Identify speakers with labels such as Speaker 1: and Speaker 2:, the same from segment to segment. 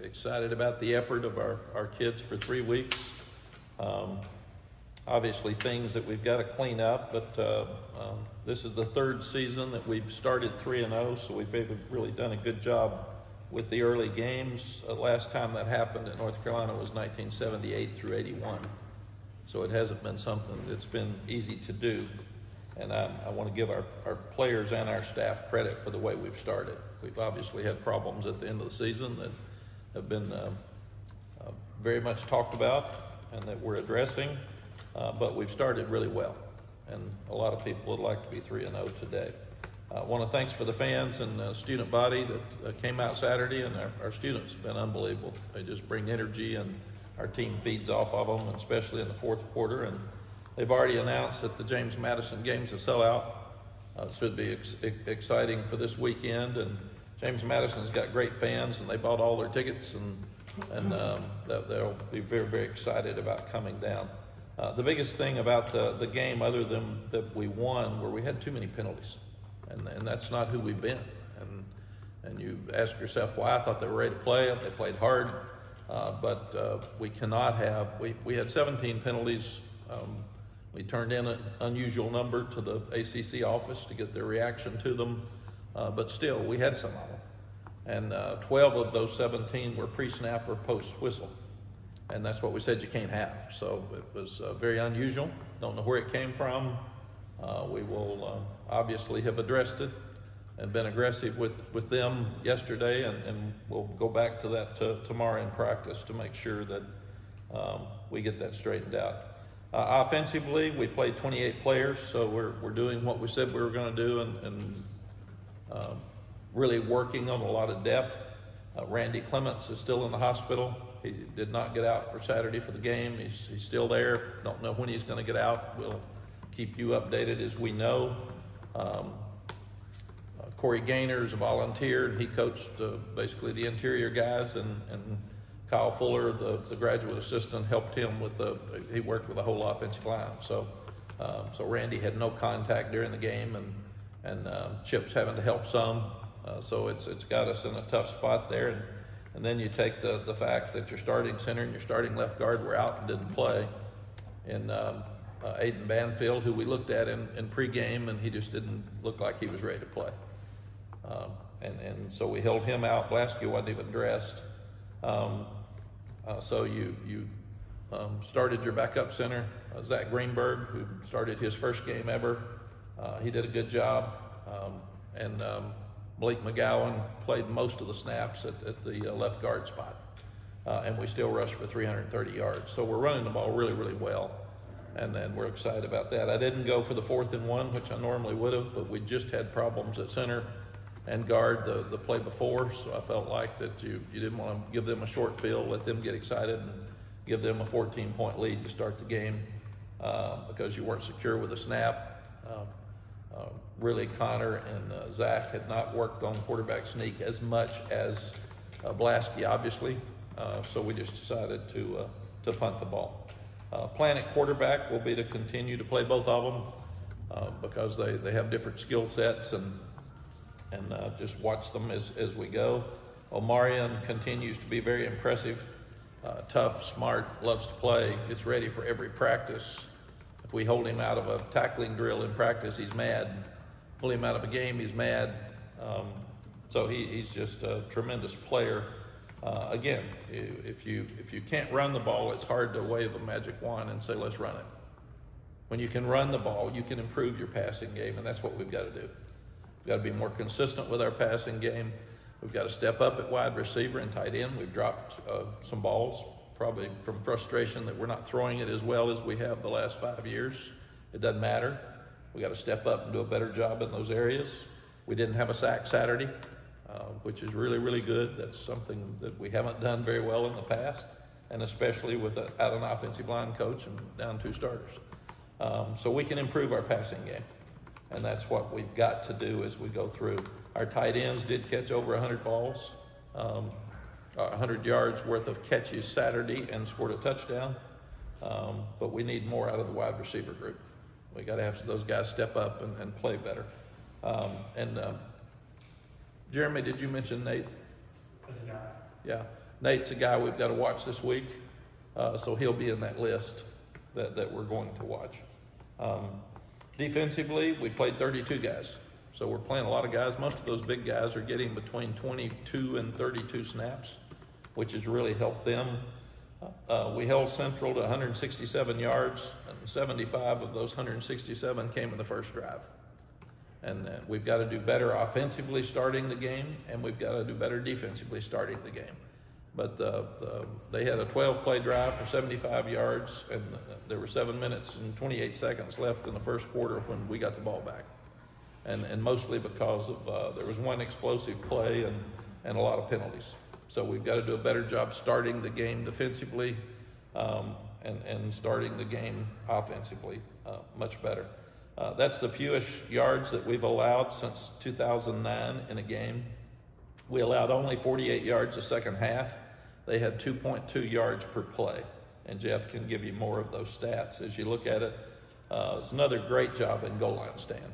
Speaker 1: excited about the effort of our kids for 3 weeks. Obviously things that we've got to clean up, but this is the third season that we've started 3-0, so we've really done a good job with the early games. Last time that happened at North Carolina was 1978 through 81. So it hasn't been something that's been easy to do. And I want to give our players and our staff credit for the way we've started. We've obviously had problems at the end of the season that have been very much talked about and that we're addressing, but we've started really well. And a lot of people would like to be 3-0 today. I want to thanks for the fans and the student body that came out Saturday, and our students have been unbelievable. They just bring energy, and our team feeds off of them, especially in the fourth quarter. And they've already announced that the James Madison game's a sellout. It should be exciting for this weekend. And James Madison's got great fans, and they bought all their tickets, and they'll be very, very excited about coming down. The biggest thing about the game, other than that we won, were we had too many penalties. And that's not who we've been. And you ask yourself why. I thought they were ready to play. They played hard. But we cannot have, we had 17 penalties. We turned in an unusual number to the ACC office to get their reaction to them. But still, we had some of them. And 12 of those 17 were pre-snap or post-whistle. And that's what we said you can't have. So it was very unusual. Don't know where it came from. We will obviously have addressed it and been aggressive with them yesterday, and we'll go back to that tomorrow in practice to make sure that we get that straightened out. Offensively, we played 28 players, so we're doing what we said we were going to do, and really working on a lot of depth. Randy Clements is still in the hospital. He did not get out for Saturday for the game. He's still there. Don't know when he's going to get out. We'll keep you updated as we know. Corey Gaynor's a volunteer, and he coached basically the interior guys, and Kyle Fuller, the graduate assistant, helped him with he worked with the whole offensive line. So Randy had no contact during the game, and Chip's having to help some. So it's got us in a tough spot there. And then you take the fact that your starting center and your starting left guard were out and didn't play. And Aiden Banfield, who we looked at in pregame, and he just didn't look like he was ready to play. And so we held him out. Blasky wasn't even dressed. So you started your backup center, Zach Greenberg, who started his first game ever. He did a good job. And Blake McGowan played most of the snaps at the left guard spot. And we still rushed for 330 yards. So we're running the ball really, really well. And then we're excited about that. I didn't go for the 4th and 1, which I normally would have, but we just had problems at center and guard the play before. So I felt like that you didn't want to give them a short field, let them get excited, and give them a 14-point lead to start the game because you weren't secure with a snap. Really, Connor and Zach had not worked on quarterback sneak as much as Blasky, obviously. So we just decided to punt the ball. Plan at quarterback will be to continue to play both of them because they have different skill sets, and just watch them as we go. Omarion continues to be very impressive, tough, smart, loves to play, gets ready for every practice. If we hold him out of a tackling drill in practice, he's mad. Pull him out of a game, he's mad. So he's just a tremendous player. Again, if you can't run the ball, it's hard to wave a magic wand and say, let's run it. When you can run the ball, you can improve your passing game, and that's what we've got to do. We've got to be more consistent with our passing game. We've got to step up at wide receiver and tight end. We've dropped some balls, probably from frustration that we're not throwing it as well as we have the last 5 years. It doesn't matter. We've got to step up and do a better job in those areas. We didn't have a sack Saturday, which is really, really good. That's something that we haven't done very well in the past, and especially without an offensive line coach and down 2 starters. So we can improve our passing game, and that's what we've got to do as we go through. Our tight ends did catch over 100 balls, 100 yards worth of catches Saturday, and scored a touchdown. But we need more out of the wide receiver group. We got to have those guys step up and play better. Jeremy, did you mention Nate? Yeah. Nate's a guy we've got to watch this week, so he'll be in that list that we're going to watch. Defensively, we played 32 guys. So we're playing a lot of guys. Most of those big guys are getting between 22 and 32 snaps, which has really helped them. We held Central to 167 yards, and 75 of those 167 came in the first drive. And we've got to do better offensively starting the game, and we've got to do better defensively starting the game. But they had a 12-play drive for 75 yards, and there were 7 minutes and 28 seconds left in the first quarter when we got the ball back. And mostly because of there was one explosive play and a lot of penalties. So we've got to do a better job starting the game defensively and starting the game offensively much better. That's the fewest yards that we've allowed since 2009 in a game. We allowed only 48 yards the second half. They had 2.2 yards per play. And Jeff can give you more of those stats as you look at it. It's another great job in goal line stand.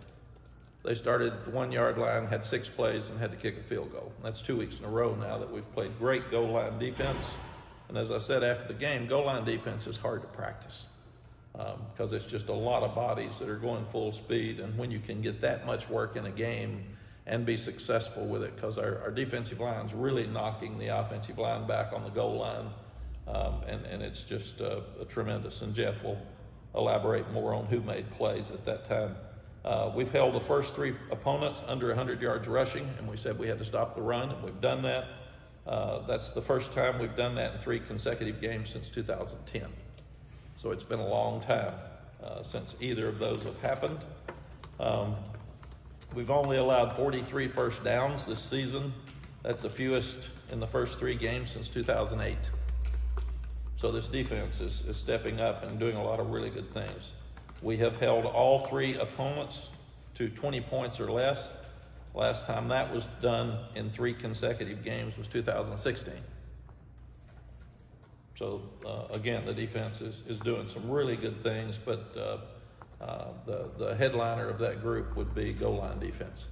Speaker 1: They started at the 1 yard line, had 6 plays, and had to kick a field goal. And that's 2 weeks in a row now that we've played great goal line defense. And as I said after the game, goal line defense is hard to practice because it's just a lot of bodies that are going full speed. And when you can get that much work in a game and be successful with it, because our defensive line's really knocking the offensive line back on the goal line, and it's just tremendous. And Jeff will elaborate more on who made plays at that time. We've held the first 3 opponents under 100 yards rushing, and we said we had to stop the run, and we've done that. That's the first time we've done that in 3 consecutive games since 2010. So it's been a long time since either of those have happened. We've only allowed 43 first downs this season. That's the fewest in the first 3 games since 2008. So this defense is stepping up and doing a lot of really good things. We have held all 3 opponents to 20 points or less. Last time that was done in 3 consecutive games was 2016. So again, the defense is doing some really good things, but the headliner of that group would be goal line defense.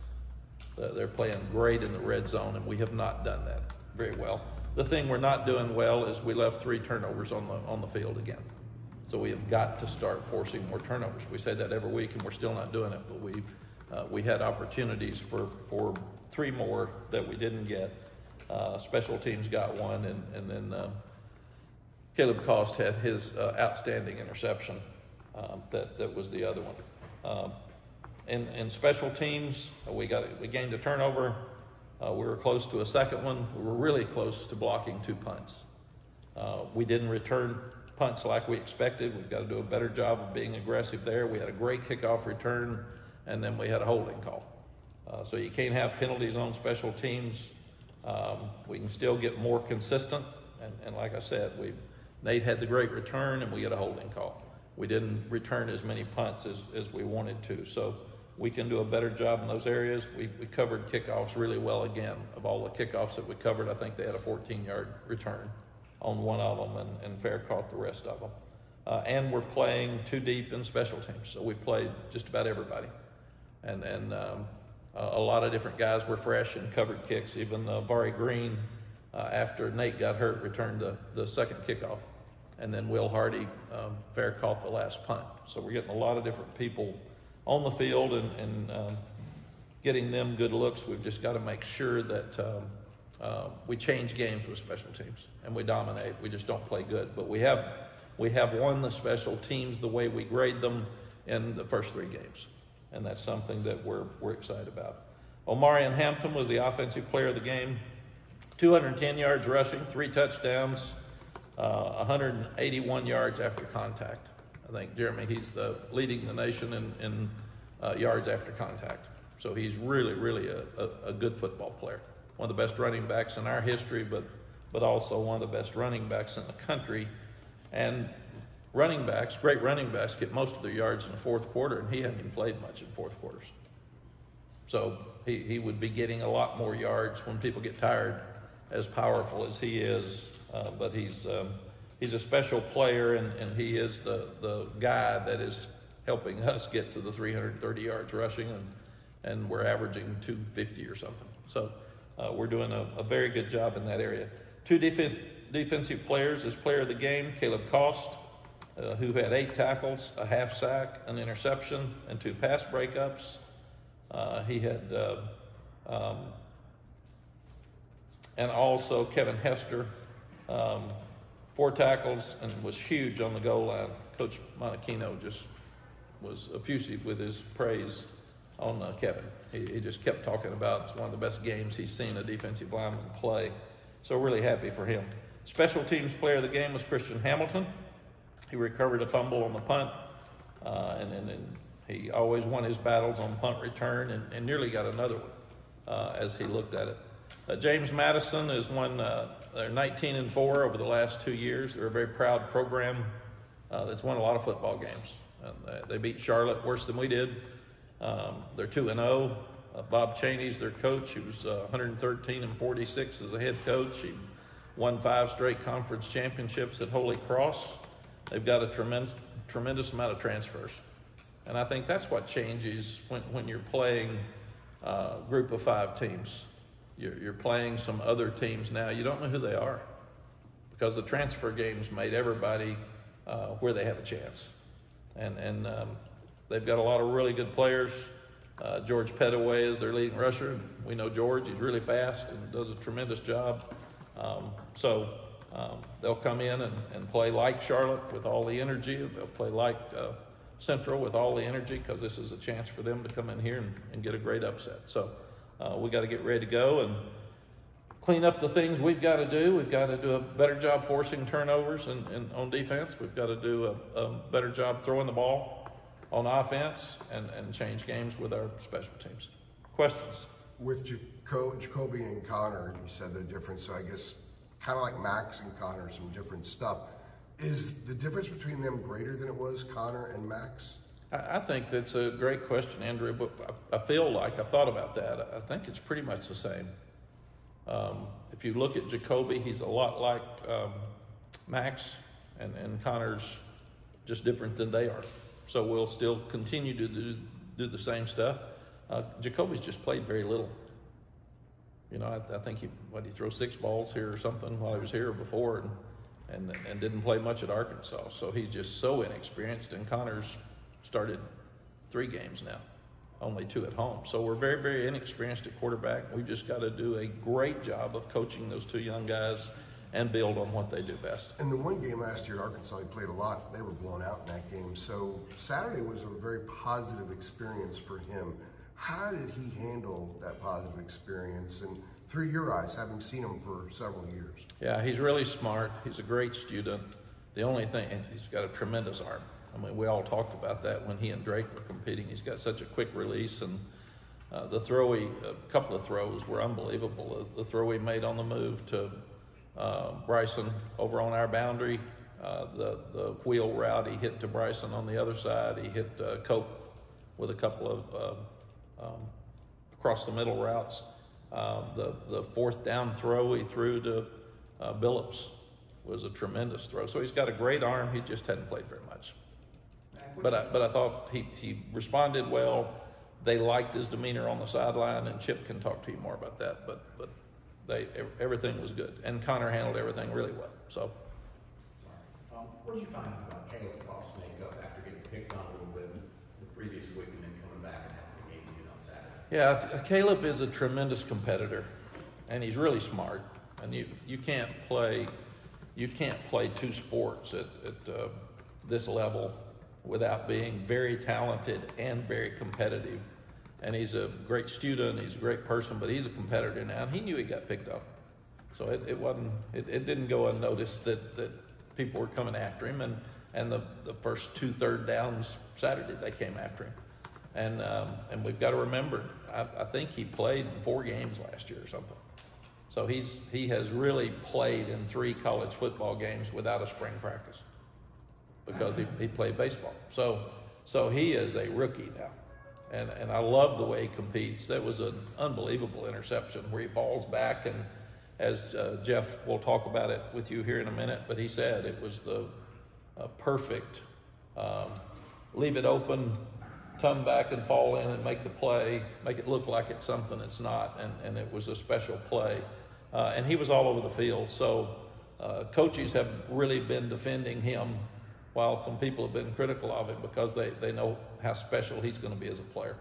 Speaker 1: They're playing great in the red zone, and we have not done that very well. The thing we're not doing well is we left 3 turnovers on the field again. So we have got to start forcing more turnovers. We say that every week, and we're still not doing it. But we had opportunities for 3 more that we didn't get. Special teams got one, and then Caleb Cost had his outstanding interception. That was the other one. In special teams, we gained a turnover. We were close to a second one. We were really close to blocking 2 punts. We didn't return punts like we expected. We've got to do a better job of being aggressive there. We had a great kickoff return, and then we had a holding call. So you can't have penalties on special teams. We can still get more consistent, and like I said, Nate had the great return, and we had a holding call. We didn't return as many punts as we wanted to, so we can do a better job in those areas. We covered kickoffs really well again. Of all the kickoffs that we covered, I think they had a 14-yard return on one of them, and Fair caught the rest of them. And we're playing 2 deep in special teams, so we played just about everybody. And a lot of different guys were fresh and covered kicks. Even Vari Green, after Nate got hurt, returned the second kickoff. And then Will Hardy, Fair caught the last punt. So we're getting a lot of different people on the field and getting them good looks. We've just got to make sure that we change games with special teams and we dominate. We just don't play good. But we have won the special teams the way we grade them in the first 3 games. And that's something that we're excited about. Omarion Hampton was the offensive player of the game. 210 yards rushing, 3 touchdowns, 181 yards after contact. I think, Jeremy, he's leading the nation in yards after contact. So he's really, really a good football player. One of the best running backs in our history, but also one of the best running backs in the country. And great running backs, get most of their yards in the fourth quarter, and he hadn't even played much in fourth quarters. So he would be getting a lot more yards when people get tired, as powerful as he is. But he's a special player, and he is the guy that is helping us get to the 330 yards rushing, and we're averaging 250 or something. So we're doing a very good job in that area. Two defensive players as player of the game: Caleb Cost, who had 8 tackles, a half sack, an interception, and 2 pass breakups. He had, and also Kevin Hester, 4 tackles and was huge on the goal line. Coach Monachino just was effusive with his praise on Kevin. He just kept talking about it's one of the best games he's seen a defensive lineman play. So really happy for him. Special teams player of the game was Christian Hamilton. He recovered a fumble on the punt, and he always won his battles on punt return and nearly got another one as he looked at it. James Madison has won, they're 19-4 over the last 2 years. They're a very proud program that's won a lot of football games. They beat Charlotte worse than we did. They're 2-0. Bob Cheney's their coach. He was 113-46 as a head coach. He won 5 straight conference championships at Holy Cross. They've got a tremendous amount of transfers. And I think that's what changes when you're playing a group of 5 teams. You're playing some other teams now. You don't know who they are because the transfer games made everybody where they have a chance. And they've got a lot of really good players. George Pettaway is their leading rusher. We know George. He's really fast and does a tremendous job. So they'll come in and play like Charlotte with all the energy. They'll play like Central with all the energy because this is a chance for them to come in here and get a great upset. So we got to get ready to go and clean up the things we've got to do. We've got to do a better job forcing turnovers and on defense. We've got to do a better job throwing the ball on offense and change games with our special teams. Questions?
Speaker 2: With Jacoby and Connor, you said the difference, so I guess kind of like Max and Connor, some different stuff. Is the difference between them greater than it was Connor and Max?
Speaker 1: I think that's a great question, Andrew, but I feel like, I've thought about that, I think it's pretty much the same. If you look at Jacoby, he's a lot like Max, and Connor's just different than they are. So we'll still continue to do the same stuff. Jacoby's just played very little. You know, I think he threw 6 balls here or something while he was here before and didn't play much at Arkansas. So he's just so inexperienced, and Connor's started 3 games now, only 2 at home. So we're very, very inexperienced at quarterback. We've just got to do a great job of coaching those 2 young guys and build on what they do best.
Speaker 2: In the one game last year at Arkansas, he played a lot. They were blown out in that game. So Saturday was a very positive experience for him. How did he handle that positive experience? And through your eyes, having seen him for several years.
Speaker 1: Yeah, he's really smart. He's a great student. The only thing, and he's got a tremendous arm. I mean, we all talked about that when he and Drake were competing. He's got such a quick release, and a couple of throws were unbelievable. The throw he made on the move to Bryson over on our boundary, the wheel route he hit to Bryson on the other side. He hit Cope with a couple of across the middle routes. The 4th down throw he threw to Billups was a tremendous throw. So he's got a great arm. He just hadn't played very much. But I thought he responded well. They liked his demeanor on the sideline, and Chip can talk to you more about that. But everything was good, and Connor handled everything really well. So.
Speaker 3: What did you find about Caleb Cost makeup after getting picked on a little bit the previous week and then coming back and having a game again on Saturday?
Speaker 1: Yeah, Caleb is a tremendous competitor, and he's really smart. And you can't play 2 sports at this level without being very talented and very competitive. And he's a great student, he's a great person, but he's a competitor now, and he knew he got picked up. So it didn't go unnoticed that people were coming after him, and the first 2 third downs Saturday, they came after him. And we've got to remember, I think he played in 4 games last year or something. So he has really played in 3 college football games without a spring practice because he played baseball. So he is a rookie now. And I love the way he competes. That was an unbelievable interception where he falls back, and as Jeff will talk about it with you here in a minute, but he said it was the perfect leave it open, turn back and fall in and make the play, make it look like it's something it's not, and it was a special play. and he was all over the field. So coaches have really been defending him, while some people have been critical of him because they know how special he's going to be as a player.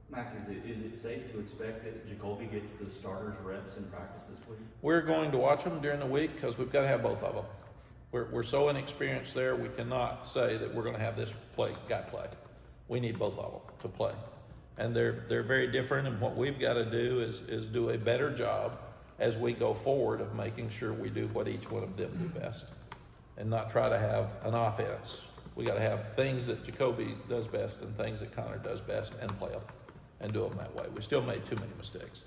Speaker 4: Mack, is it safe to expect that Jacoby gets the starters reps in practice this week?
Speaker 1: We're going to watch them during the week because we've got to have both of them. We're so inexperienced there, we cannot say that we're going to have this guy play. We need both of them to play. And they're very different, and what we've got to do is do a better job as we go forward of making sure we do what each one of them do best and not try to have an offense. We got to have things that Jacoby does best and things that Connor does best and play them and do them that way. We still made too many mistakes.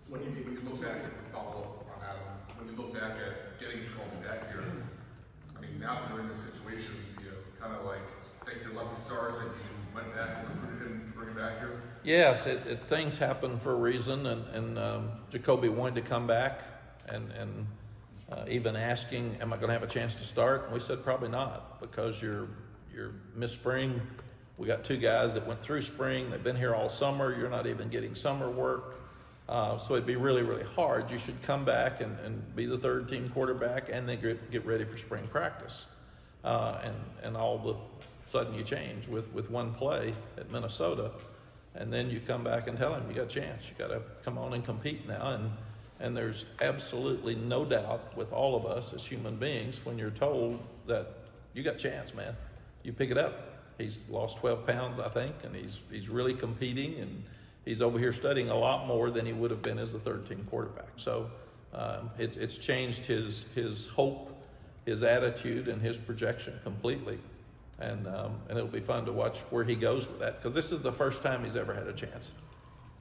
Speaker 5: When you look back at follow up on Adam, when you look back at getting Jacoby back here, I mean, now that we're in this situation, you kind of like thank your lucky stars that you went back and recruited bring him back here.
Speaker 1: Yes, things happen for a reason, and Jacoby wanted to come back, and even asking, am I going to have a chance to start? And we said probably not, because you're mid-spring. We got two guys that went through spring. They've been here all summer. You're not even getting summer work. So it'd be really, really hard. You should come back and be the third team quarterback and then get ready for spring practice. And all of a sudden you change with one play at Minnesota. And then you come back and tell him, you got a chance. You got to come on and compete now. And there's absolutely no doubt with all of us as human beings when you're told that you got a chance, man. You pick it up. He's lost 12 pounds, I think, and he's really competing, and he's over here studying a lot more than he would have been as the third-team quarterback. So it's changed his hope, his attitude, and his projection completely. And it'll be fun to watch where he goes with that, because this is the first time he's ever had a chance.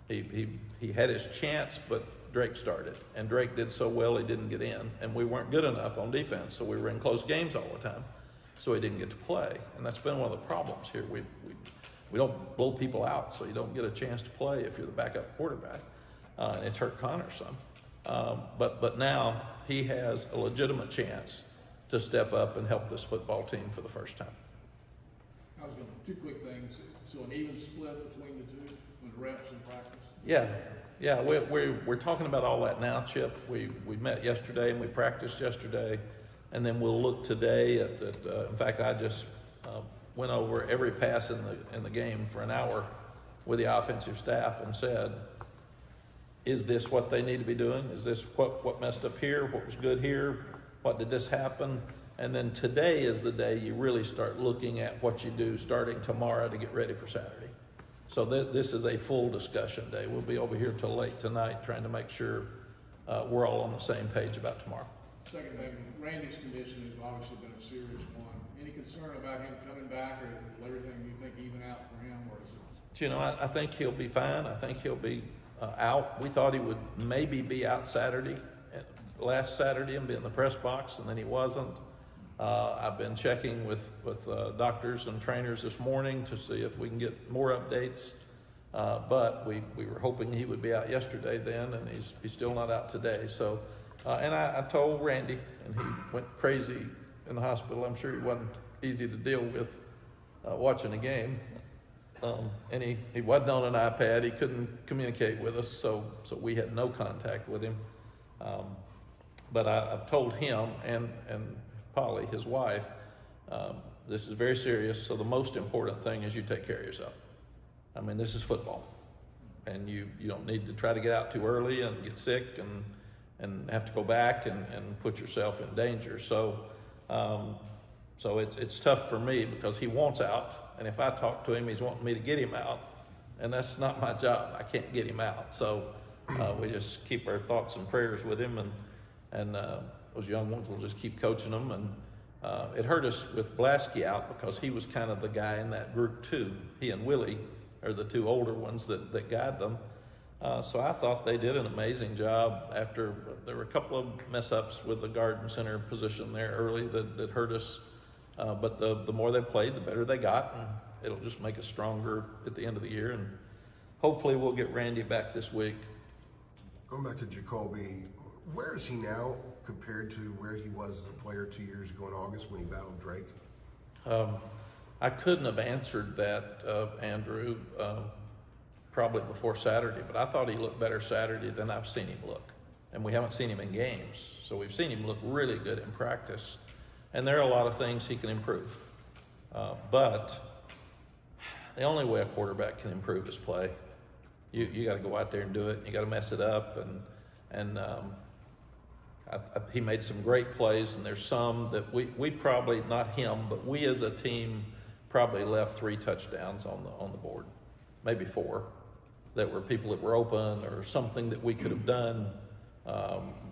Speaker 1: He had his chance, but Drake started, and Drake did so well he didn't get in, and we weren't good enough on defense, so we were in close games all the time. So he didn't get to play, and that's been one of the problems here. We don't blow people out, so you don't get a chance to play if you're the backup quarterback, and it's hurt Connor some. But now he has a legitimate chance to step up and help this football team for the first time.
Speaker 6: I was going to, two quick things. So an even split between the two, with reps and practice?
Speaker 1: Yeah, we're talking about all that now, Chip. We met yesterday and we practiced yesterday. And then we'll look today at in fact, I just went over every pass in the game for an hour with the offensive staff and said, is this what they need to be doing? Is this what messed up here? What was good here? What did this happen? And then today is the day you really start looking at what you do starting tomorrow to get ready for Saturday. So this is a full discussion day. We'll be over here till late tonight trying to make sure we're all on the same page about tomorrow.
Speaker 6: Second thing, Randy's condition has obviously been a serious one. Any concern about him coming back, or will everything you think even out for him, or is it?
Speaker 1: You know, I think he'll be fine. I think he'll be out. We thought he would maybe be out last Saturday and be in the press box, and then he wasn't. I've been checking with doctors and trainers this morning to see if we can get more updates. But we were hoping he would be out yesterday then, and he's still not out today. So. And I told Randy, and he went crazy in the hospital. I'm sure he wasn't easy to deal with watching the game. And he wasn't on an iPad. He couldn't communicate with us, so we had no contact with him. But I've told him and Polly, his wife, this is very serious, so the most important thing is you take care of yourself. I mean, this is football, and you don't need to try to get out too early and get sick and have to go back and put yourself in danger. So it's tough for me because he wants out, and if I talk to him, he's wanting me to get him out, and that's not my job. I can't get him out. So we just keep our thoughts and prayers with him, and those young ones will just keep coaching them. And it hurt us with Blasky out because he was kind of the guy in that group too. He and Willie are the two older ones that guide them. So I thought they did an amazing job after there were a couple of mess-ups with the garden center position there early that hurt us. But the more they played, the better they got, and it'll just make us stronger at the end of the year. And hopefully we'll get Randy back this week.
Speaker 2: Going back to Jacoby, where is he now compared to where he was as a player 2 years ago in August when he battled Drake?
Speaker 1: I couldn't have answered that, Andrew, probably before Saturday, but I thought he looked better Saturday than I've seen him look. and we haven't seen him in games. So we've seen him look really good in practice, and there are a lot of things he can improve. But the only way a quarterback can improve is play. You got to go out there and do it. You got to mess it up, and he made some great plays, and there's some that we probably, not him, but we as a team probably left 3 touchdowns on the board, maybe 4, that were people that were open or something that we could have done.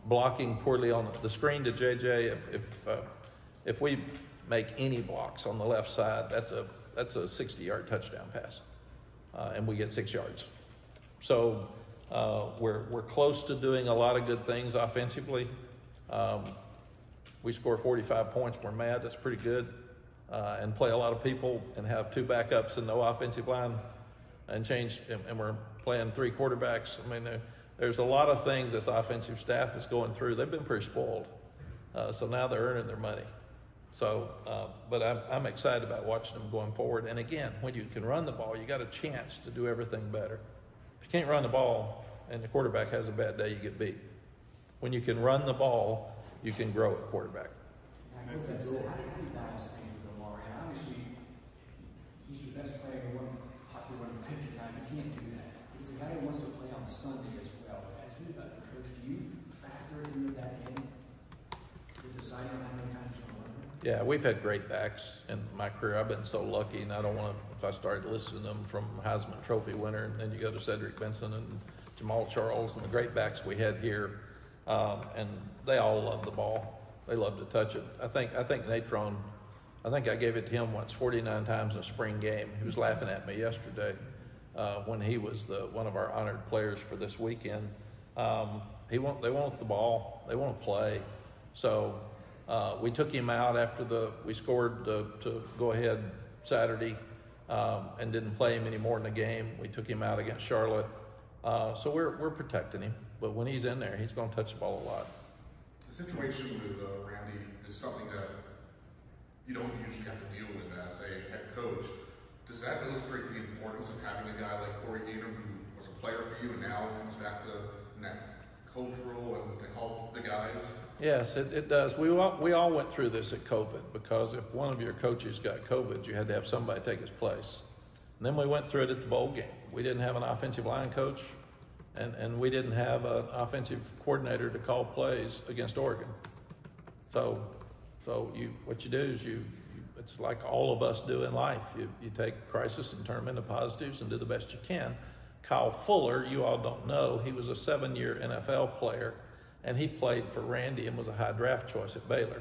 Speaker 1: Blocking poorly on the screen to JJ. If we make any blocks on the left side, that's a 60-yard touchdown pass, and we get 6 yards. So we're close to doing a lot of good things offensively. We score 45 points. We're mad. That's pretty good. And play a lot of people and have 2 backups and no offensive line, and we're playing 3 quarterbacks. I mean, there's a lot of things this offensive staff is going through. They've been pretty spoiled. So now they're earning their money. So, but I'm excited about watching them going forward. And again, when you can run the ball, you got a chance to do everything better. If you can't run the ball and the quarterback has a bad day, you get beat. When you can run the ball, you can grow at quarterback.
Speaker 7: With that said, how do you balance things with Lamar? And obviously, he's your best player, possibly one of the 50 times. You can't do that. He's a guy who wants to play on Sunday as well. As you, coach, do you factor any of that in to deciding on how many times you're going to run?
Speaker 1: Yeah, we've had great backs in my career. I've been so lucky, and I don't want to, if I started listing them from Heisman Trophy winner, and then you go to Cedric Benson and Jamal Charles and the great backs we had here, and they all love the ball. They love to touch it. I think Natron, I think I gave it to him once 49 times in a spring game. He was laughing at me yesterday when he was one of our honored players for this weekend. They want the ball. They want to play. So we took him out after we scored to go ahead Saturday and didn't play him anymore in the game. We took him out against Charlotte. So we're protecting him. But when he's in there, he's going to touch the ball a lot.
Speaker 5: The situation with Randy is something that you don't usually have to deal with as a head coach. Does that illustrate the importance of having a guy like Corey Gator, who was a player for you and now comes back to that cultural and to help the guys?
Speaker 1: Yes, it does. We all went through this at COVID, because if one of your coaches got COVID, you had to have somebody take his place. And then we went through it at the bowl game. We didn't have an offensive line coach, and we didn't have an offensive coordinator to call plays against Oregon. So what you do is it's like all of us do in life. You take crisis and turn them into positives and do the best you can. Kyle Fuller, you all don't know, he was a 7-year NFL player, and he played for Randy and was a high draft choice at Baylor.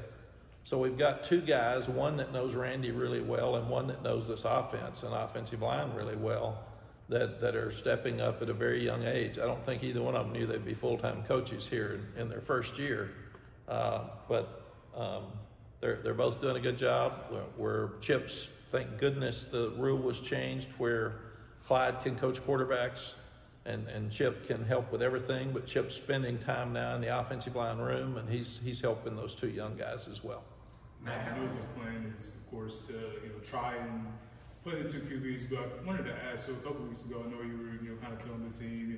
Speaker 1: So we've got 2 guys, one that knows Randy really well and one that knows this offense and offensive line really well, that are stepping up at a very young age. I don't think either one of them knew they'd be full-time coaches here in their first year, but they're both doing a good job. Where Chip's, thank goodness the rule was changed where Clyde can coach quarterbacks and Chip can help with everything, but Chip's spending time now in the offensive line room, and he's helping those 2 young guys as well.
Speaker 8: Mack, I know the plan is, of course, to try and play the 2 QBs, but I wanted to ask, so a couple weeks ago, I know you were kind of telling the team,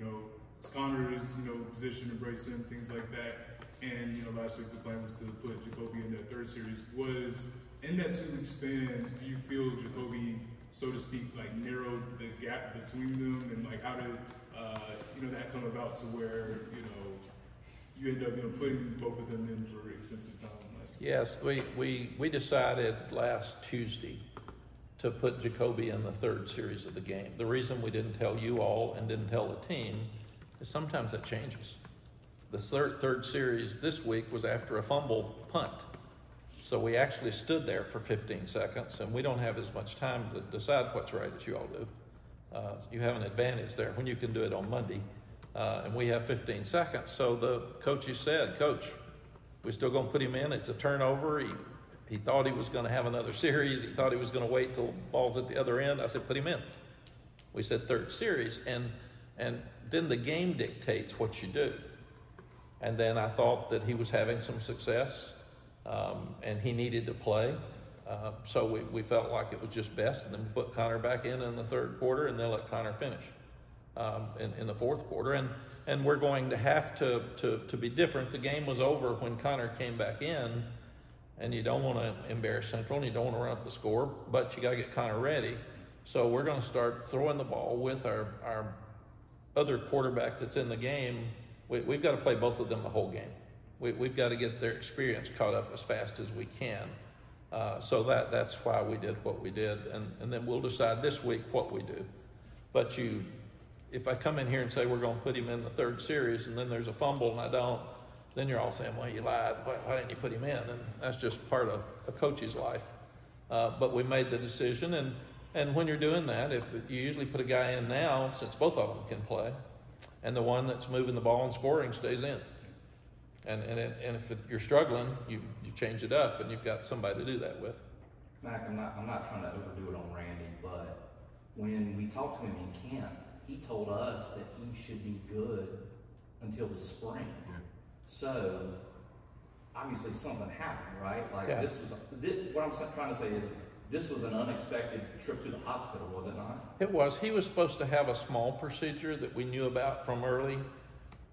Speaker 8: Sconner's position, embrace him, things like that. And last week the plan was to put Jacoby in that 3rd series. Was in that 2-week span, do you feel Jacoby, so to speak, like narrowed the gap between them, and like how did that come about to where you end up putting both of them in for extensive time last week?
Speaker 1: Yes, we decided last Tuesday to put Jacoby in the 3rd series of the game. The reason we didn't tell you all and didn't tell the team is sometimes that changes. The third series this week was after a fumble punt. So we actually stood there for 15 seconds, and we don't have as much time to decide what's right as you all do. You have an advantage there when you can do it on Monday, and we have 15 seconds. So the coaches said, Coach, we're still going to put him in. It's a turnover. He thought he was going to have another series. He thought he was going to wait till the ball's at the other end. I said, put him in. We said 3rd series, and then the game dictates what you do. And then I thought that he was having some success, and he needed to play. So we felt like it was just best, and then we put Connor back in the 3rd quarter, and then let Connor finish. in the fourth quarter, and we're going to have to be different. The game was over when Connor came back in, and you don't want to embarrass Central, and you don't want to run up the score, but you got to get Connor ready. So we're going to start throwing the ball with our other quarterback that's in the game. We've got to play both of them the whole game. We've got to get their experience caught up as fast as we can. So that's why we did what we did, and then we'll decide this week what we do. But if I come in here and say we're going to put him in the third series, and then there's a fumble and I don't, then you're all saying, well, you lied. Why didn't you put him in? And that's just part of a coach's life. But we made the decision, and when you're doing that, if you usually put a guy in now, since both of them can play, and the one that's moving the ball and scoring stays in. And if you're struggling, you change it up, and you've got somebody to do that with.
Speaker 4: Mack, I'm not trying to overdo it on Randy, but when we talked to him in camp, he told us that he should be good until the spring.
Speaker 2: Yeah.
Speaker 4: So obviously something happened, right? Like
Speaker 1: Yeah.
Speaker 4: what I'm trying to say is this was an unexpected trip to the hospital, was it not?
Speaker 1: It was. He was supposed to have a small procedure that we knew about from early,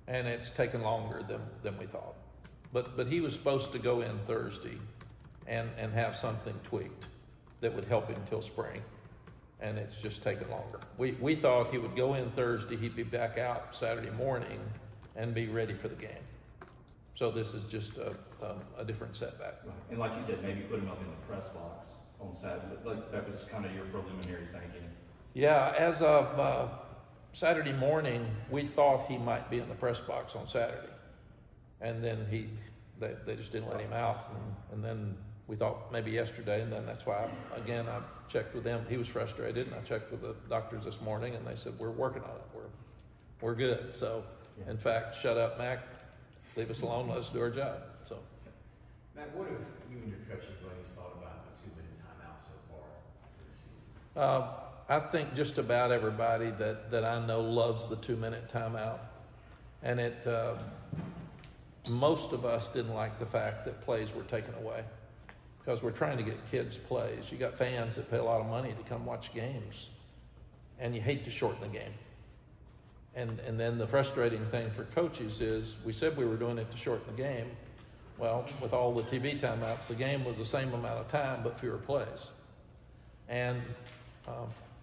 Speaker 1: and it's taken longer than we thought. But he was supposed to go in Thursday and have something tweaked that would help him till spring, and it's just taken longer. We thought he would go in Thursday, he'd be back out Saturday morning and be ready for the game. So this is just a different setback.
Speaker 4: Right. And like you said, maybe put him up in the press box on Saturday. Like that was kind of your preliminary thinking.
Speaker 1: Yeah, as of Saturday morning, we thought he might be in the press box on Saturday, and then they just didn't let him out, and then we thought maybe yesterday, and then that's why I checked with them. He was frustrated, and I checked with the doctors this morning, and they said we're working on it. We're good. So, in fact, shut up, Mack. Leave us alone. Let us do our job. So,
Speaker 3: Matt, what have you and your coaching buddies thought about the 2-minute timeout so far this season?
Speaker 1: I think just about everybody that I know loves the 2-minute timeout, and most of us didn't like the fact that plays were taken away, because we're trying to get kids plays. You got fans that pay a lot of money to come watch games, and you hate to shorten the game. And then the frustrating thing for coaches is we said we were doing it to shorten the game. Well, with all the TV timeouts, the game was the same amount of time but fewer plays. And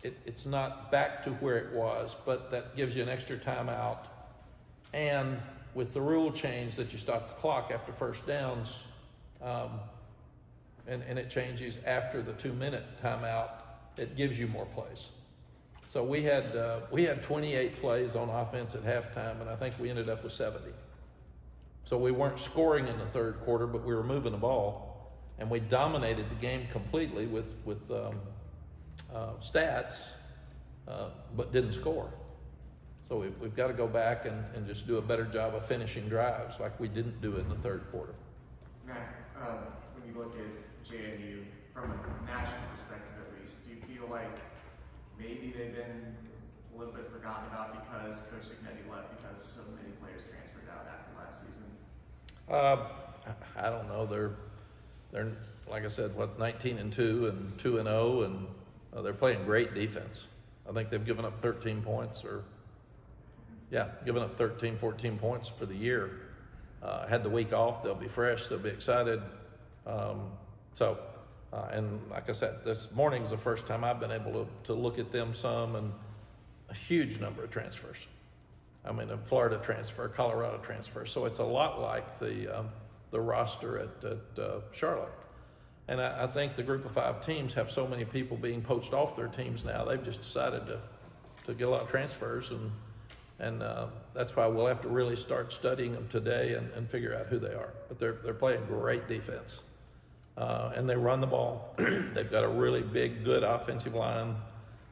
Speaker 1: it's not back to where it was, but that gives you an extra timeout. And with the rule change that you stop the clock after first downs, and it changes after the 2-minute timeout, it gives you more plays. So we had 28 plays on offense at halftime, and I think we ended up with 70. So we weren't scoring in the third quarter, but we were moving the ball, and we dominated the game completely with stats, but didn't score. So we've got to go back and just do a better job of finishing drives like we didn't do in the third quarter.
Speaker 9: Matt, when you look at JMU from a national perspective at least, do you feel like maybe they've been a little bit forgotten about because Coach Signetti left because so many players transferred out after last season?
Speaker 1: I don't know. They're like I said, 19-2 and 2-0, and they're playing great defense. I think they've given up 13 points, given up 13, 14 points for the year. Had the week off. They'll be fresh. They'll be excited. And like I said, this morning's the first time I've been able to look at them some, and a huge number of transfers. I mean, a Florida transfer, Colorado transfer. So it's a lot like the roster at Charlotte. And I think the group of 5 teams have so many people being poached off their teams now. They've just decided to get a lot of transfers, and that's why we'll have to really start studying them today and figure out who they are. But they're playing great defense. And they run the ball. They've got a really big, good offensive line.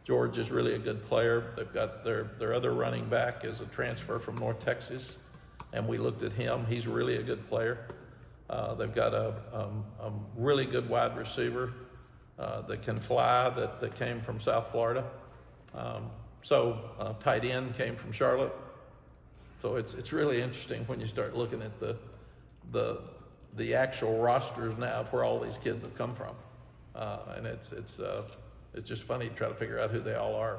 Speaker 1: George is really a good player. They've got their other running back is a transfer from North Texas, and we looked at him. He's really a good player. They've got a really good wide receiver that can fly that came from South Florida. Tight end came from Charlotte. So it's really interesting when you start looking at the actual rosters now of where all these kids have come from, and it's just funny to try to figure out who they all are.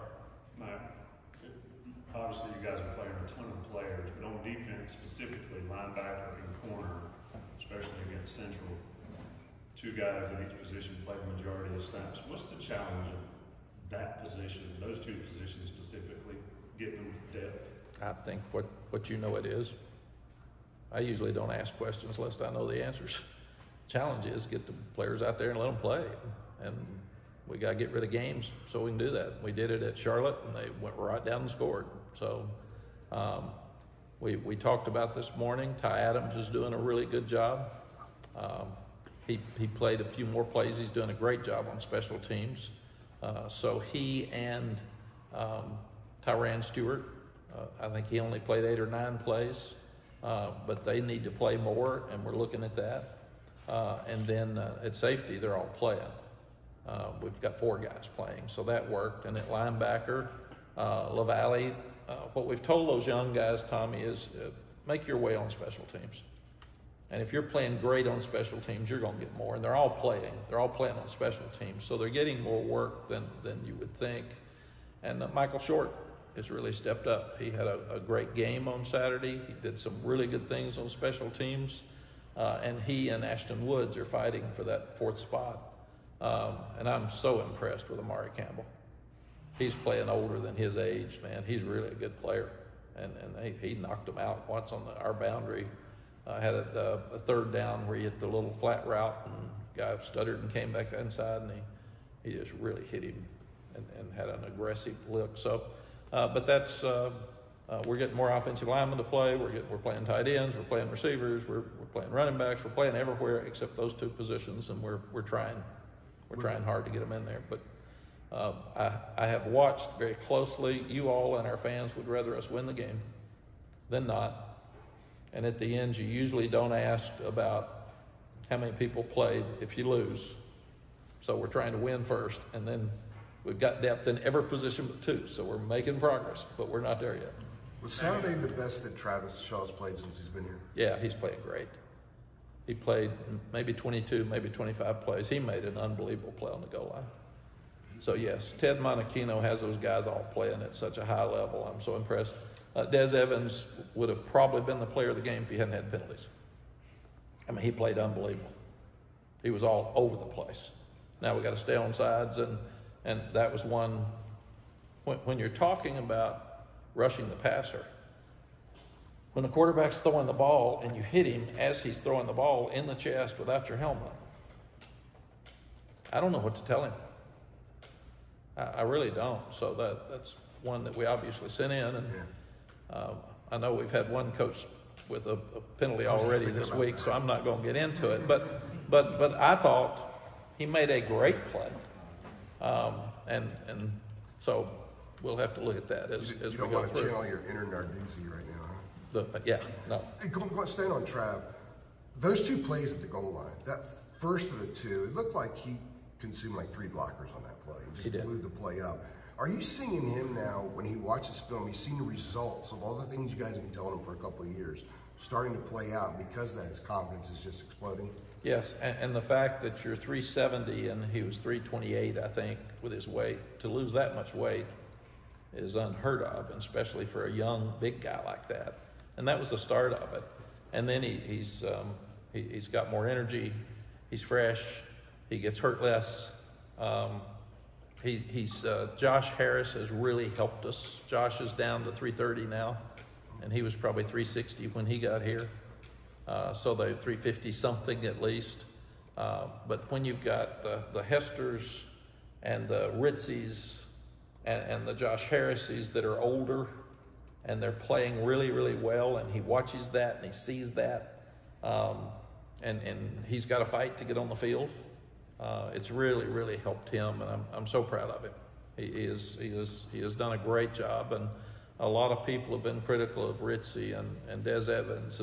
Speaker 10: obviously you guys are playing a ton of players, but on defense specifically, linebacker and corner, especially against Central, two guys in each position play the majority of snaps. What's the challenge of that position, those two positions specifically, getting them depth?
Speaker 1: I think what you know it is. I usually don't ask questions unless I know the answers. Challenge is get the players out there and let them play. And we got to get rid of games so we can do that. We did it at Charlotte, and they went right down and scored. So we talked about this morning. Ty Adams is doing a really good job. He played a few more plays. He's doing a great job on special teams. So he and Tyrann Stewart, I think he only played 8 or 9 plays, but they need to play more, and we're looking at that. And then at safety, they're all playing. We've got 4 guys playing, so that worked. And at linebacker, LaValle, what we've told those young guys, Tommy, is make your way on special teams. And if you're playing great on special teams, you're going to get more. And they're all playing. They're all playing on special teams. So they're getting more work than you would think. And Michael Short has really stepped up. He had a great game on Saturday. He did some really good things on special teams. And he and Ashton Woods are fighting for that 4th spot. And I'm so impressed with Amari Campbell. He's playing older than his age, man. He's really a good player. And he knocked them out once on our boundary. Had a 3rd down where he hit the little flat route, and guy stuttered and came back inside, and he just really hit him and had an aggressive look. So, but that's we're getting more offensive linemen to play. We're playing tight ends. We're playing receivers. We're playing running backs. We're playing everywhere except those 2 positions, and we're trying hard to get them in there. But I have watched very closely. You all and our fans would rather us win the game than not. And at the end, you usually don't ask about how many people played if you lose. So we're trying to win first, and then we've got depth in every position but 2. So we're making progress, but we're not there yet.
Speaker 2: Was Saturday the best that Travis Shaw's played since he's been here?
Speaker 1: Yeah, he's playing great. He played maybe 22, maybe 25 plays. He made an unbelievable play on the goal line. So yes, Ted Monachino has those guys all playing at such a high level. I'm so impressed. Des Evans would have probably been the player of the game if he hadn't had penalties. I mean, he played unbelievable. He was all over the place. Now we got to stay on sides, and that was one. When you're talking about rushing the passer, when the quarterback's throwing the ball and you hit him as he's throwing the ball in the chest without your helmet, I don't know what to tell him. I really don't. So that's one that we obviously sent in, and I know we've had one coach with a penalty already this week, so I'm not going to get into it. But I thought he made a great play, and so we'll have to look at that as we go through. You don't want to channel
Speaker 2: your inner Narduzzi right now, huh?
Speaker 1: Yeah, no.
Speaker 2: Hey, staying on Trav, those 2 plays at the goal line, that first of the 2, it looked like he consumed like 3 blockers on that play. He just blew the play up. Are you seeing him now, when he watches film, he's seeing the results of all the things you guys have been telling him for a couple of years, starting to play out, and because of that, his confidence is just exploding?
Speaker 1: Yes, and the fact that you're 370 and he was 328, I think, with his weight, to lose that much weight is unheard of, and especially for a young, big guy like that. And that was the start of it. And then he's got more energy, he's fresh, he gets hurt less. Josh Harris has really helped us. Josh is down to 330 now, and he was probably 360 when he got here. So they're 350 something at least. But when you've got the Hesters and the Ritzies and the Josh Harrises that are older, and they're playing really, really well, and he watches that and he sees that, and he's got to fight to get on the field. It's really, really helped him, and I'm so proud of him. He has done a great job, and a lot of people have been critical of Ritzy and Des Evans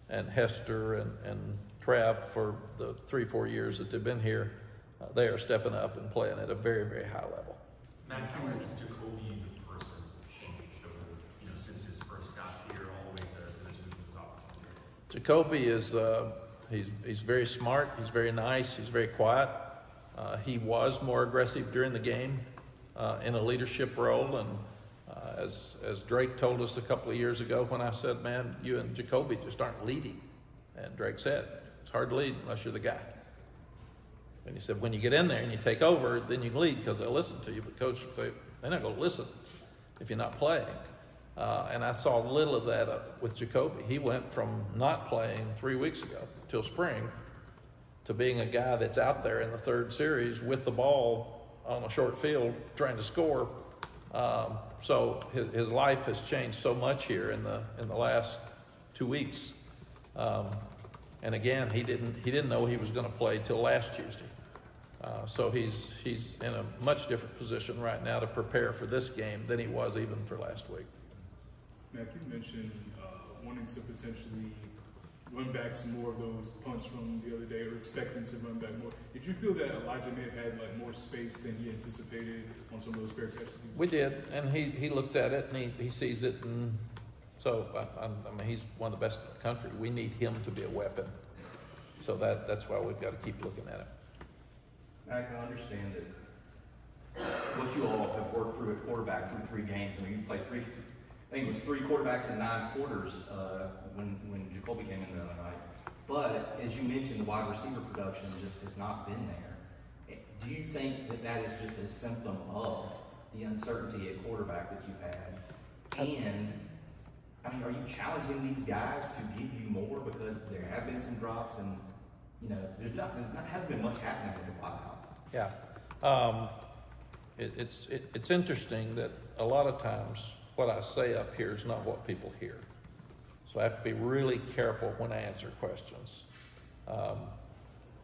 Speaker 1: and Hester and Trav for the 3-4 years that they've been here. They are stepping up and playing at a very, very high level.
Speaker 11: Mack, how has Jacoby the person changed over, since his first stop here all the way to this week with his opportunity?
Speaker 1: Jacoby is he's very smart. He's very nice. He's very quiet. He was more aggressive during the game in a leadership role, and As Drake told us a couple of years ago when I said, man, you and Jacoby just aren't leading. And Drake said, it's hard to lead unless you're the guy. And he said, when you get in there and you take over, then you can lead because they'll listen to you. But coach, they're not going to listen if you're not playing. And I saw little of that with Jacoby. He went from not playing 3 weeks ago till spring to being a guy that's out there in the third series with the ball on a short field trying to score. So his life has changed so much here in the last 2 weeks. And again, he didn't know he was going to play till last Tuesday. So he's in a much different position right now to prepare for this game than he was even for last week.
Speaker 8: Mack, you mentioned wanting to potentially run back some more of those punts from the other day, or expecting to run back more. Did you feel that Elijah may have had like more space than he anticipated on some of those spare catches?
Speaker 1: We did, and he looked at it and he sees it, and so I mean he's one of the best in the country. We need him to be a weapon, so that's why we've got to keep looking at it.
Speaker 4: I can understand that what you all have worked through at quarterback through 3 games. I mean, you played I think it was 3 quarterbacks in 9 quarters when Jacoby came in the other night. But as you mentioned, the wide receiver production just has not been there. Do you think that is just a symptom of the uncertainty at quarterback that you've had? And I mean, are you challenging these guys to give you more because there have been some drops and hasn't been much happening with the White House?
Speaker 1: Yeah, it's interesting that a lot of times what I say up here is not what people hear. So I have to be really careful when I answer questions.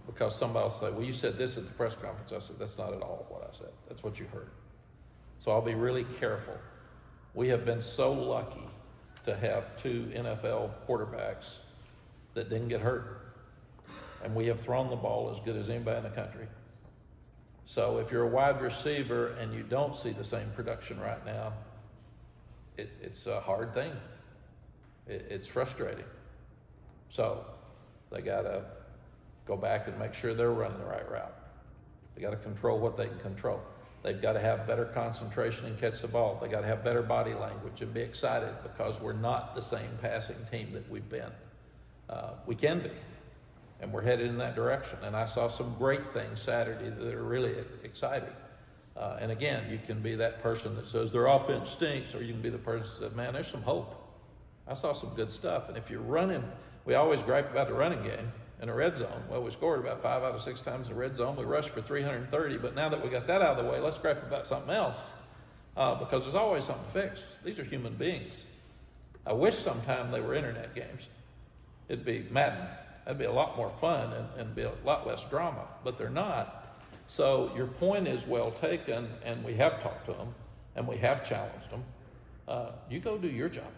Speaker 1: Because somebody will say, well, you said this at the press conference. I said, that's not at all what I said. That's what you heard. So I'll be really careful. We have been so lucky to have 2 NFL quarterbacks that didn't get hurt. And we have thrown the ball as good as anybody in the country. So if you're a wide receiver and you don't see the same production right now, it's a hard thing. It's frustrating. So they got to go back and make sure they're running the right route. They got to control what they can control. They've got to have better concentration and catch the ball. They got to have better body language and be excited because we're not the same passing team that we've been. We can be, and we're headed in that direction. And I saw some great things Saturday that are really exciting. And again, you can be that person that says their offense stinks, or you can be the person that says, man, there's some hope. I saw some good stuff. And if you're running, we always gripe about the running game in the red zone. Well, we scored about 5 out of 6 times in the red zone. We rushed for 330. But now that we got that out of the way, let's gripe about something else because there's always something fixed. These are human beings. I wish sometime they were internet games. It'd be Madden. That'd be a lot more fun and be a lot less drama. But they're not. So your point is well taken, and we have talked to them, and we have challenged them. You go do your job,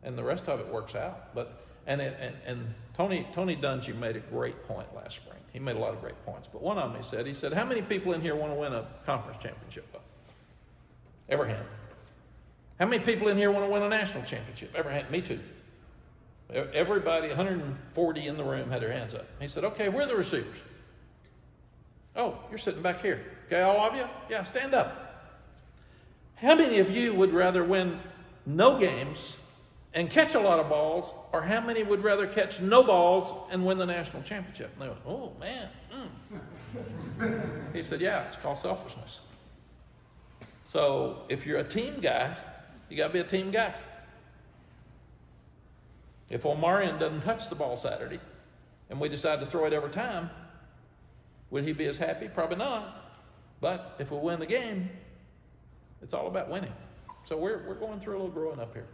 Speaker 1: and the rest of it works out. But and Tony Dungy made a great point last spring. He made a lot of great points. But one of them he said, how many people in here want to win a conference championship? Every hand. How many people in here want to win a national championship? Every hand. Me too. Everybody, 140 in the room, had their hands up. He said, okay, where are the receivers? Oh, you're sitting back here. Okay, all of you? Yeah, stand up. How many of you would rather win no games and catch a lot of balls, or how many would rather catch no balls and win the national championship? And they went, oh, man. He said, yeah, it's called selfishness. So if you're a team guy, you got to be a team guy. If Omarion doesn't touch the ball Saturday and we decide to throw it every time, would he be as happy? Probably not. But if we win the game, it's all about winning. So we're going through a little growing up here.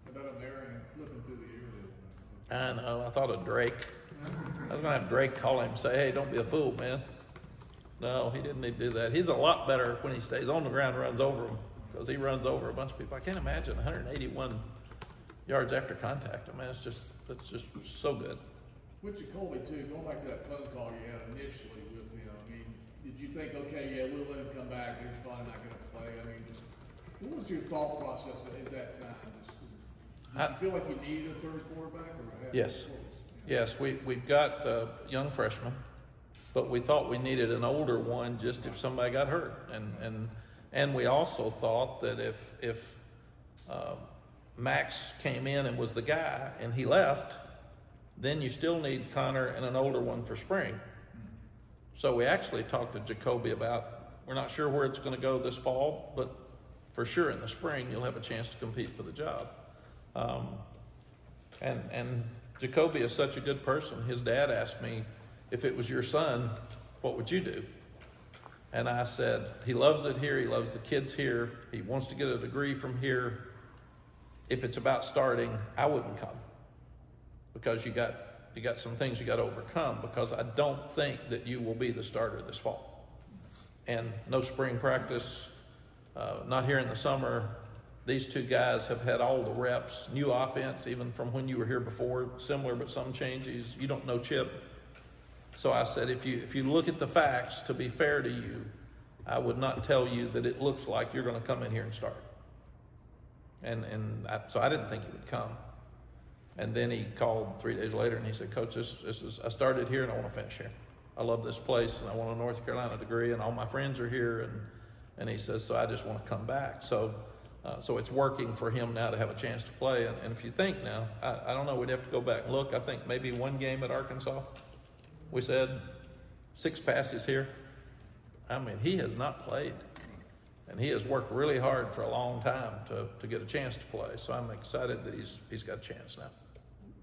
Speaker 6: What about Omarion flipping through the air?
Speaker 1: I know. I thought of Drake. I was going to have Drake call him and say, hey, don't be a fool, man. No, he didn't need to do that. He's a lot better when he stays on the ground and runs over them, because he runs over a bunch of people. I can't imagine 181 yards after contact. I mean, it's just so good.
Speaker 6: With Jacoby, too, going back to that phone call you had initially with him, I mean, did you think, okay, yeah, we'll let him come back, he's probably not going to play? I mean, just what was your thought process at that time? Did you feel like you needed a third quarterback?
Speaker 1: Yes. Yes, we've got a young freshman, but we thought we needed an older one just if somebody got hurt. And And we also thought that if Max came in and was the guy and he left, then you still need Connor and an older one for spring. So we actually talked to Jacoby about, we're not sure where it's going to go this fall, but for sure in the spring you'll have a chance to compete for the job. And Jacoby is such a good person. His dad asked me, if it was your son, what would you do? And I said, he loves it here. He loves the kids here. He wants to get a degree from here. If it's about starting, I wouldn't come, because you got some things you got to overcome, because I don't think that you will be the starter this fall. And no spring practice, not here in the summer. These two guys have had all the reps, new offense, even from when you were here before, similar but some changes. You don't know Chip. So I said, if you look at the facts, to be fair to you, I would not tell you that it looks like you're going to come in here and start. So I didn't think he would come. And then he called 3 days later and he said, Coach, I started here and I want to finish here. I love this place and I want a North Carolina degree and all my friends are here. And he says, so I just want to come back. So it's working for him now to have a chance to play. And if you think now, I don't know, we'd have to go back and look. I think maybe one game at Arkansas, we said 6 passes here. I mean, he has not played. And he has worked really hard for a long time to get a chance to play. So I'm excited that he's got a chance now.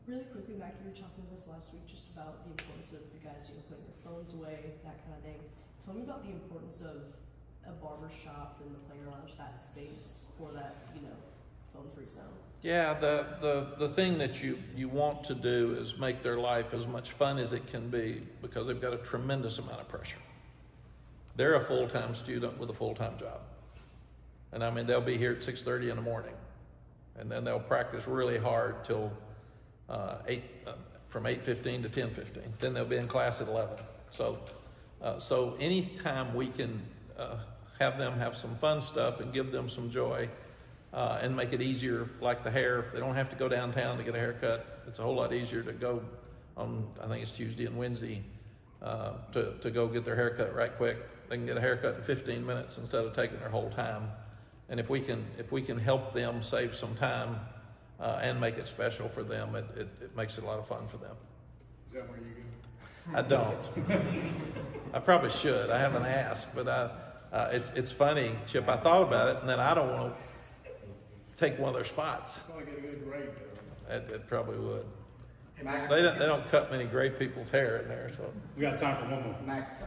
Speaker 12: Really quickly, Mack, you were talking with us last week just about the importance of the guys, putting their phones away, that kind of thing. Tell me about the importance of a barber shop and the player lounge, that space for that, phone-free zone. Yeah, the thing that you want to do is make their life as much fun as it can be, because they've got a tremendous amount of pressure. They're a full-time student with a full-time job. And I mean, they'll be here at 6:30 in the morning, and then they'll practice really hard till from 8:15 to 10:15. Then they'll be in class at 11. So anytime we can have them have some fun stuff and give them some joy, and make it easier, like the hair. They don't have to go downtown to get a haircut. It's a whole lot easier to go on, I think it's Tuesday and Wednesday, to go get their haircut right quick. They can get a haircut in 15 minutes instead of taking their whole time. And if we can help them save some time and make it special for them, it makes it a lot of fun for them.
Speaker 6: Is that where you go?
Speaker 1: I don't. I probably should. I haven't asked, but it's funny, Chip. I thought about it, and then I don't want to take one of their spots.
Speaker 6: Probably get a good grade though.
Speaker 1: It probably would.
Speaker 4: Hey, Mack,
Speaker 1: They don't cut many gray people's hair in there, so
Speaker 8: We got time for one more.
Speaker 4: Mack,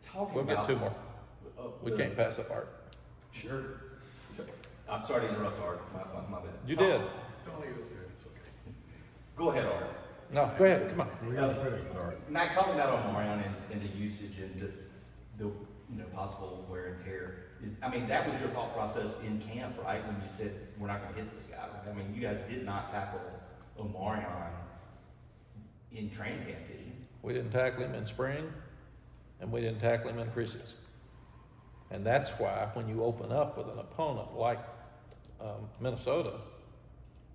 Speaker 4: talking
Speaker 1: we'll get
Speaker 4: about
Speaker 1: 2 more. We can't pass up Art.
Speaker 4: Sure. I'm sorry to interrupt, Art. My bad.
Speaker 1: You did.
Speaker 5: It's only us there. It's okay.
Speaker 4: Go ahead, Art.
Speaker 1: No, go ahead. Come on.
Speaker 2: We got to finish with Art.
Speaker 4: Mack, talking about Omarion and the usage and the possible wear and tear. That was your thought process in camp, right? When you said we're not going to hit this guy. I mean, you guys did not tackle Omarion in training camp, did you?
Speaker 1: We didn't tackle him in spring, and we didn't tackle him in preseason. And that's why when you open up with an opponent like Minnesota,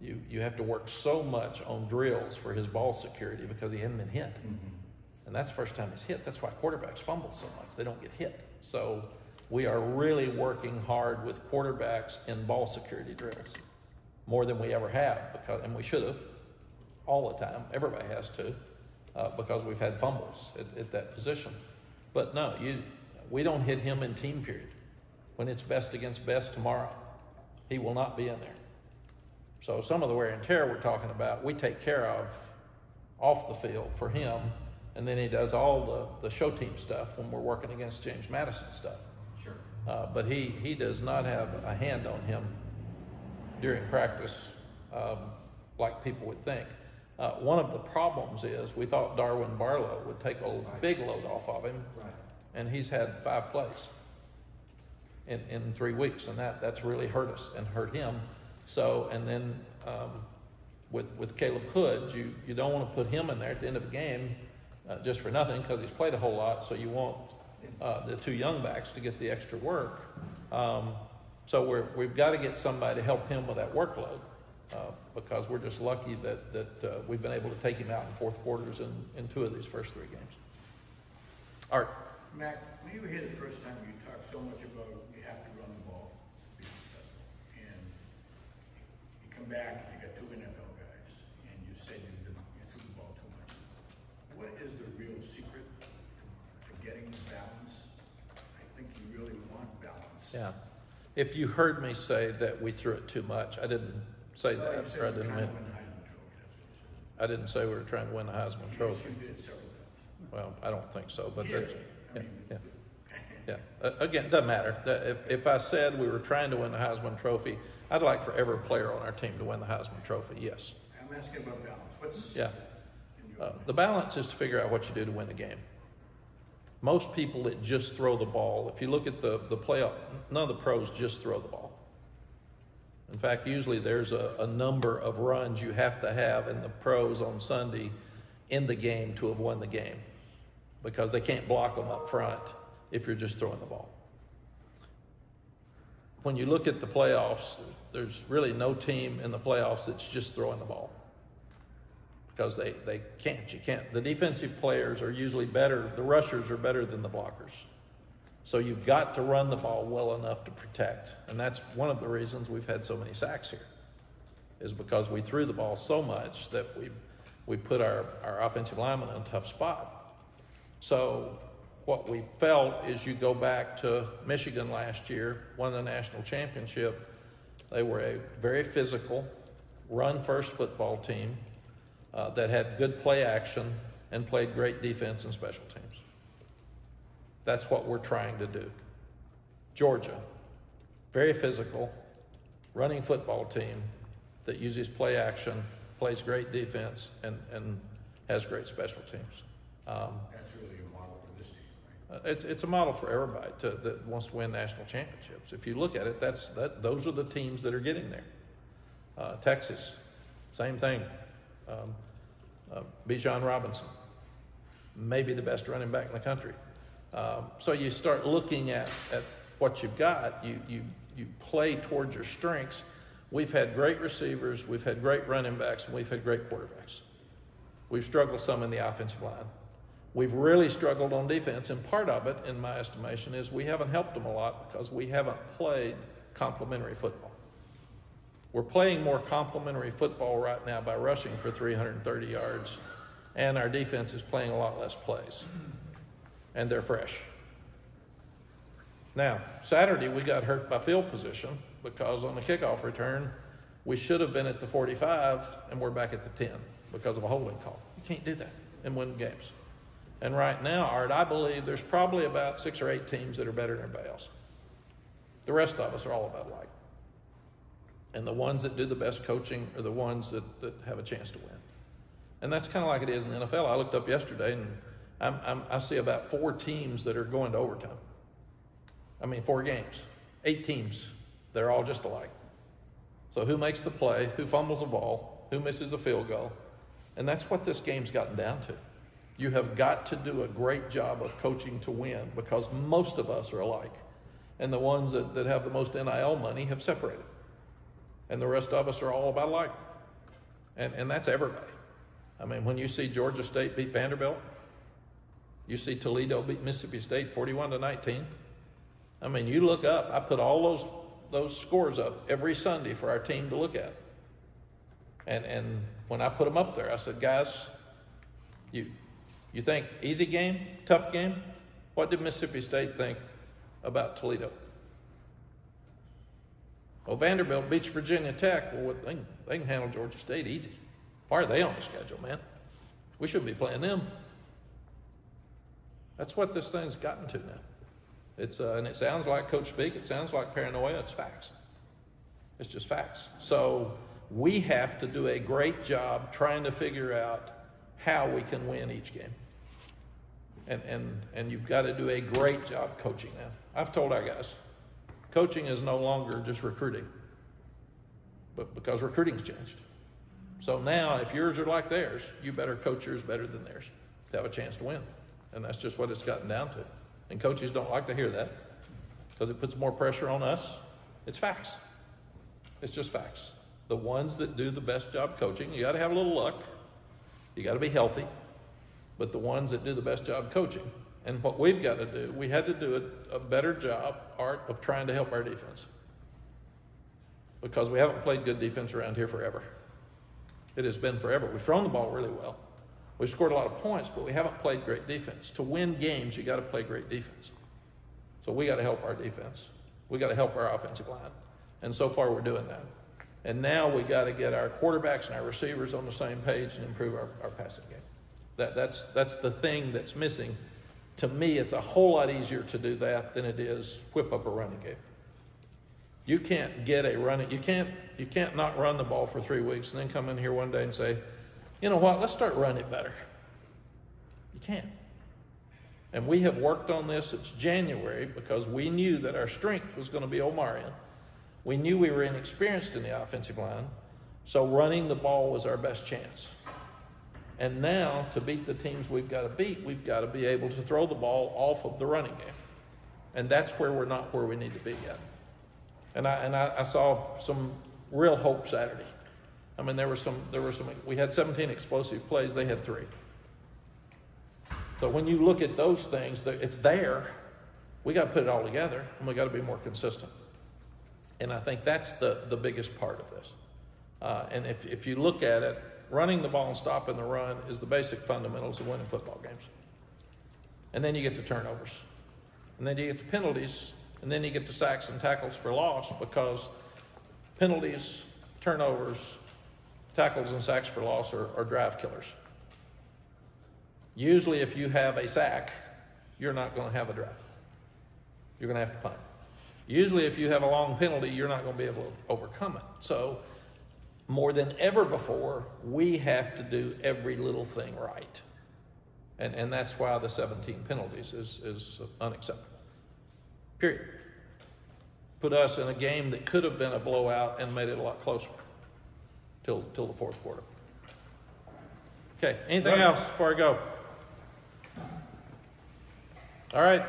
Speaker 1: you have to work so much on drills for his ball security, because he hadn't been hit. Mm-hmm. And that's the first time he's hit. That's why quarterbacks fumble so much. They don't get hit. So we are really working hard with quarterbacks in ball security drills, more than we ever have, and we should have all the time. Everybody has to, because we've had fumbles at that position. But no, we don't hit him in team period. When it's best against best tomorrow, he will not be in there. So some of the wear and tear we're talking about, we take care of off the field for him, and then he does all the show team stuff when we're working against James Madison stuff.
Speaker 4: Sure.
Speaker 1: But he does not have a hand on him during practice like people would think. One of the problems is we thought Darwin Barlow would take a big load off of him,
Speaker 4: right.
Speaker 1: And he's had 5 plays in 3 weeks, and that's really hurt us and hurt him. So, and then with Caleb Hood, you don't want to put him in there at the end of the game just for nothing, because he's played a whole lot. So you want the 2 young backs to get the extra work. So we've got to get somebody to help him with that workload, because we're just lucky that we've been able to take him out in fourth quarters in 2 of these first 3 games. Art.
Speaker 13: Mack, when you were here the first time, you talked so much about you have to run the ball to be successful. And you come back and you got 2 NFL guys, and you said you threw the ball too much. What is the real secret to getting balance? I think you really want balance.
Speaker 12: Yeah. If you heard me say that we threw it too much, I didn't say
Speaker 13: Well,
Speaker 12: that.
Speaker 13: you said
Speaker 12: Or I
Speaker 13: you're
Speaker 12: didn't
Speaker 13: trying
Speaker 12: mean.
Speaker 13: to win the Heisman Trophy, that's what you said.
Speaker 12: I didn't say we were trying to win the Heisman
Speaker 13: Yes,
Speaker 12: Trophy.
Speaker 13: you did several times.
Speaker 12: Well, I don't think so, but
Speaker 13: Yeah,
Speaker 12: that's,
Speaker 13: I
Speaker 12: yeah,
Speaker 13: mean,
Speaker 12: yeah. Yeah. Again, doesn't matter. If I said we were trying to win the Heisman Trophy, I'd like for every player on our team to win the Heisman Trophy. Yes.
Speaker 13: I'm asking about balance. What's the
Speaker 12: Yeah.
Speaker 13: secret in your opinion?
Speaker 12: The balance is to figure out what you do to win the game. Most people that just throw the ball, if you look at the playoff, none of the pros just throw the ball. In fact, usually there's a number of runs you have to have in the pros on Sunday in the game to have won the game, because they can't block them up front if you're just throwing the ball. When you look at the playoffs, there's really no team in the playoffs that's just throwing the ball, because they can't. You can't. The defensive players are usually better. The rushers are better than the blockers. So you've got to run the ball well enough to protect. And that's one of the reasons we've had so many sacks here, is because we threw the ball so much that we put our offensive linemen in a tough spot. So what we felt is, you go back to Michigan last year, won the national championship. They were a very physical, run-first football team that had good play action and played great defense and special teams. That's what we're trying to do. Georgia, very physical, running football team that uses play action, plays great defense, and has great special teams.
Speaker 13: That's really a model for this team, right?
Speaker 12: It's a model for everybody that wants to win national championships. If you look at it, those are the teams that are getting there. Texas, same thing. Bijan Robinson, maybe the best running back in the country. So you start looking at what you've got. You play towards your strengths. We've had great receivers, we've had great running backs, and we've had great quarterbacks. We've struggled some in the offensive line. We've really struggled on defense, and part of it, in my estimation, is we haven't helped them a lot because we haven't played complementary football. We're playing more complementary football right now by rushing for 330 yards, and our defense is playing a lot less plays, and they're fresh. Now, Saturday we got hurt by field position because on the kickoff return, we should have been at the 45 and we're back at the 10 because of a holding call. You can't do that and win games. And right now, Art, I believe there's probably about 6 or 8 teams that are better than everybody else. The rest of us are all about alike. And the ones that do the best coaching are the ones that have a chance to win. And that's kind of like it is in the NFL. I looked up yesterday and I see about 4 teams that are going to overtime. 4 games, 8 teams. They're all just alike. So who makes the play, who fumbles the ball, who misses a field goal? And that's what this game's gotten down to. You have got to do a great job of coaching to win because most of us are alike. And the ones that have the most NIL money have separated. And the rest of us are all about alike. And that's everybody. When you see Georgia State beat Vanderbilt, you see Toledo beat Mississippi State 41-19. You look up, I put all those scores up every Sunday for our team to look at. And when I put them up there, I said, guys, you think easy game, tough game? What did Mississippi State think about Toledo? Well, Vanderbilt beats Virginia Tech. Well, they can handle Georgia State easy. Why are they on the schedule, man? We shouldn't be playing them. That's what this thing's gotten to now. And it sounds like coach speak. It sounds like paranoia. It's facts. It's just facts. So we have to do a great job trying to figure out how we can win each game. And you've got to do a great job coaching now. I've told our guys, coaching is no longer just recruiting, but because recruiting's changed. So now, if yours are like theirs, you better coach yours better than theirs to have a chance to win. And that's just what it's gotten down to. And coaches don't like to hear that because it puts more pressure on us. It's facts. It's just facts. The ones that do the best job coaching, you got to have a little luck. You got to be healthy. But the ones that do the best job coaching And what we've got to do, we had to do a better job, Art, of trying to help our defense. Because we haven't played good defense around here forever. It has been forever. We've thrown the ball really well. We've scored a lot of points, but we haven't played great defense. To win games, you got to play great defense. So we got to help our defense. We got to help our offensive line. And so far, we're doing that. And now we got to get our quarterbacks and our receivers on the same page and improve our passing game. That's the thing that's missing. To me, it's a whole lot easier to do that than it is whip up a running game. You can't get a running. You can't not run the ball for 3 weeks and then come in here one day and say, you know what? Let's start running it better. You can't. And we have worked on this since January because we knew that our strength was going to be Omarion. We knew we were inexperienced in the offensive line, so running the ball was our best chance. And now, to beat the teams we've got to beat, we've got to be able to throw the ball off of the running game. And that's where we're not where we need to be yet. And I saw some real hope Saturday. I mean, we had 17 explosive plays, they had 3. So when you look at those things, it's there. We got to put it all together, and we got to be more consistent. And I think that's the biggest part of this. And if you look at it, running the ball and stopping the run is the basic fundamentals of winning football games. And then you get to turnovers. And then you get to penalties. And then you get to sacks and tackles for loss, because penalties, turnovers, tackles and sacks for loss are drive killers. Usually if you have a sack, you're not going to have a drive. You're going to have to punt. Usually if you have a long penalty, you're not going to be able to overcome it. So more than ever before, we have to do every little thing right. And that's why the 17 penalties is unacceptable. Period. Put us in a game that could have been a blowout and made it a lot closer till the fourth quarter. Okay, anything else before I go? All right.